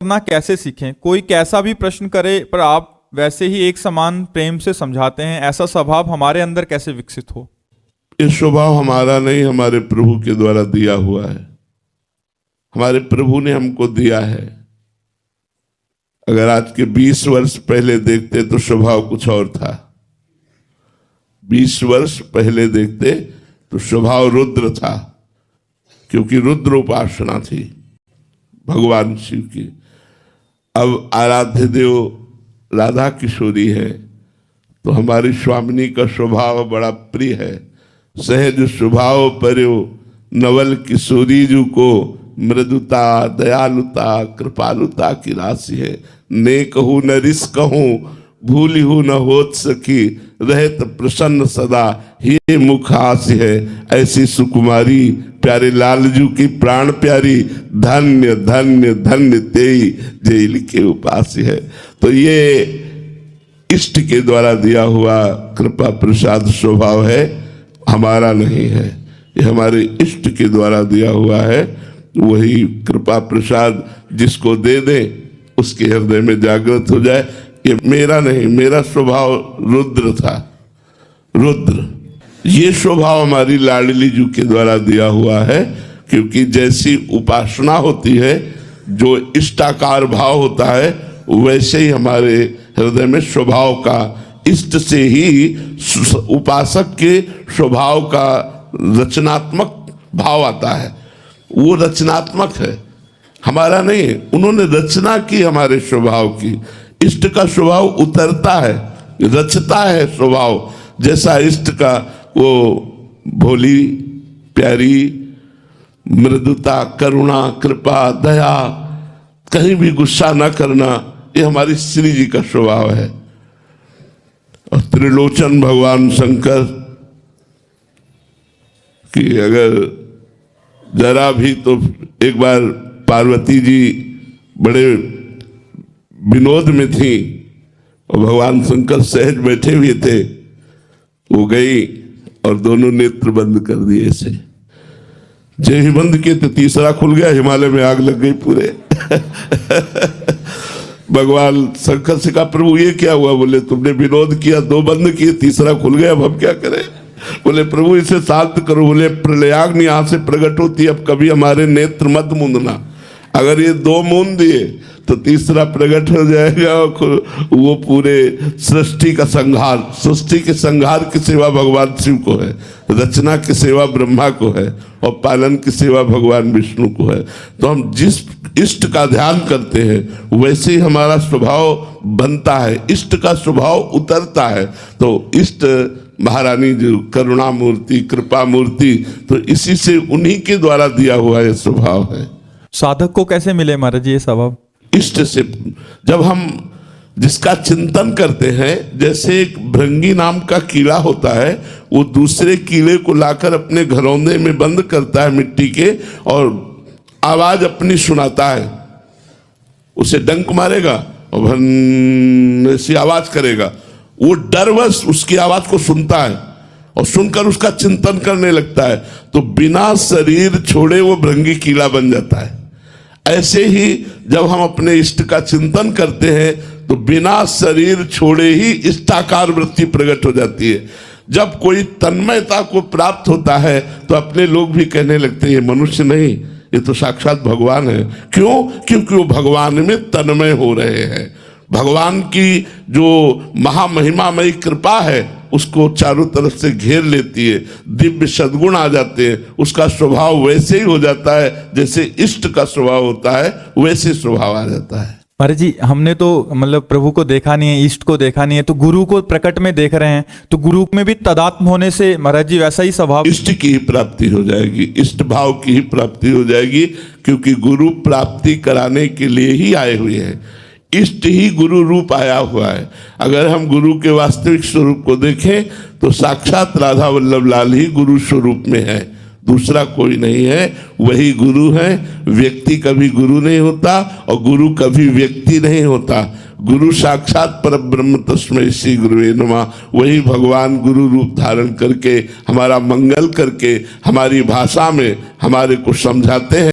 करना कैसे सीखें? कोई कैसा भी प्रश्न करे पर आप वैसे ही एक समान प्रेम से समझाते हैं, ऐसा स्वभाव हमारे अंदर कैसे विकसित हो? ये स्वभाव हमारा नहीं, हमारे प्रभु के द्वारा दिया हुआ है। हमारे प्रभु ने हमको दिया है। अगर आज के 20 वर्ष पहले देखते तो स्वभाव कुछ और था। 20 वर्ष पहले देखते तो स्वभाव रुद्र था, क्योंकि रुद्र उपासना थी भगवान शिव की। अब आराध्य देव राधा किशोरी है, तो हमारी स्वामिनी का स्वभाव बड़ा प्रिय है। सहज स्वभाव पर्यो नवल किशोरी जू को मृदुता दयालुता कृपालुता की राशि है। ने कहूँ न रिस कहूँ भूली हूँ न होत सकी, रहत प्रसन्न सदा ही मुख हास्य है। ऐसी सुकुमारी प्यारे लालजू की प्राण प्यारी, धन्य धन्य धन्य तेई जेल के उपास्य है। तो ये इष्ट के द्वारा दिया हुआ कृपा प्रसाद स्वभाव है, हमारा नहीं है। ये हमारे इष्ट के द्वारा दिया हुआ है। वही कृपा प्रसाद जिसको दे दे उसके हृदय में जागृत हो जाए। ये मेरा नहीं, मेरा स्वभाव रुद्र था। रुद्र ये स्वभाव हमारी लाडली जू के द्वारा दिया हुआ है, क्योंकि जैसी उपासना होती है, जो इष्टाकार भाव होता है, वैसे ही हमारे हृदय में स्वभाव का, इष्ट से ही उपासक के स्वभाव का रचनात्मक भाव आता है। वो रचनात्मक है, हमारा नहीं है। उन्होंने रचना की हमारे स्वभाव की। इष्ट का स्वभाव उतरता है, रचता है स्वभाव। जैसा इष्ट का वो भोली प्यारी मृदुता करुणा कृपा दया, कहीं भी गुस्सा न करना, ये हमारी श्री जी का स्वभाव है। और त्रिलोचन भगवान शंकर कि अगर जरा भी, तो एक बार पार्वती जी बड़े विनोद में थी और भगवान शंकर सहज बैठे हुए थे। वो गई और दोनों नेत्र बंद कर दिए ऐसे। जय ही बंद किए तो तीसरा खुल गया, हिमालय में आग लग गई पूरे। भगवान शंकर से कहा प्रभु ये क्या हुआ? बोले तुमने विनोद किया, 2 बंद किए, तीसरा खुल गया, अब हम क्या करें? बोले प्रभु इसे शांत करो। बोले प्रलयाग्नि यहाँ से प्रकट होती, अब कभी हमारे नेत्र मत मूंदना। अगर ये 2 मूंद दिए तो तीसरा प्रकट हो जाएगा। वो पूरे सृष्टि का संहार, सृष्टि के संहार की सेवा भगवान शिव को है, रचना की सेवा ब्रह्मा को है, और पालन की सेवा भगवान विष्णु को है। तो हम जिस इष्ट का ध्यान करते हैं वैसे ही हमारा स्वभाव बनता है, इष्ट का स्वभाव उतरता है। तो इष्ट महारानी जो करुणा मूर्ति कृपा मूर्ति, तो इसी से उन्हीं के द्वारा दिया हुआ ये स्वभाव है। साधक को कैसे मिले महाराज ये स्वभाव? इष्ट से जब हम जिसका चिंतन करते हैं, जैसे एक भृंगी नाम का कीड़ा होता है, वो दूसरे कीड़े को लाकर अपने घरौंदे में बंद करता है मिट्टी के, और आवाज अपनी सुनाता है। उसे डंक मारेगा और भन ऐसी आवाज करेगा। वो डरवश उसकी आवाज को सुनता है और सुनकर उसका चिंतन करने लगता है, तो बिना शरीर छोड़े वो भृंगी कीड़ा बन जाता है। ऐसे ही जब हम अपने इष्ट का चिंतन करते हैं तो बिना शरीर छोड़े ही इष्टाकार वृत्ति प्रकट हो जाती है। जब कोई तन्मयता को प्राप्त होता है तो अपने लोग भी कहने लगते हैं ये मनुष्य नहीं, ये तो साक्षात भगवान है। क्यों? क्योंकि वो भगवान में तन्मय हो रहे हैं। भगवान की जो महामहिमामयी कृपा है उसको चारों तरफ से घेर लेती है, दिव्य सद्गुण आ जाते हैं, उसका स्वभाव वैसे ही हो जाता है जैसे इष्ट का स्वभाव होता है, वैसे स्वभाव आ जाता है। महाराज जी, हमने तो मतलब प्रभु को देखा नहीं है, इष्ट को देखा नहीं है, तो गुरु को प्रकट में देख रहे हैं, तो गुरु में भी तदात्म होने से महाराज जी वैसा ही स्वभाव, इष्ट की ही प्राप्ति हो जाएगी, इष्ट भाव की ही प्राप्ति हो जाएगी, क्योंकि गुरु प्राप्ति कराने के लिए ही आए हुए हैं। इष्ट ही गुरु रूप आया हुआ है। अगर हम गुरु के वास्तविक स्वरूप को देखें तो साक्षात राधा वल्लभ लाल ही गुरु स्वरूप में है, दूसरा कोई नहीं है, वही गुरु है। व्यक्ति कभी गुरु नहीं होता और गुरु कभी व्यक्ति नहीं होता। गुरु साक्षात परब्रह्म तस्मै श्री गुरुवे नमः, वही भगवान गुरु रूप धारण करके हमारा मंगल करके हमारी भाषा में हमारे को समझाते हैं।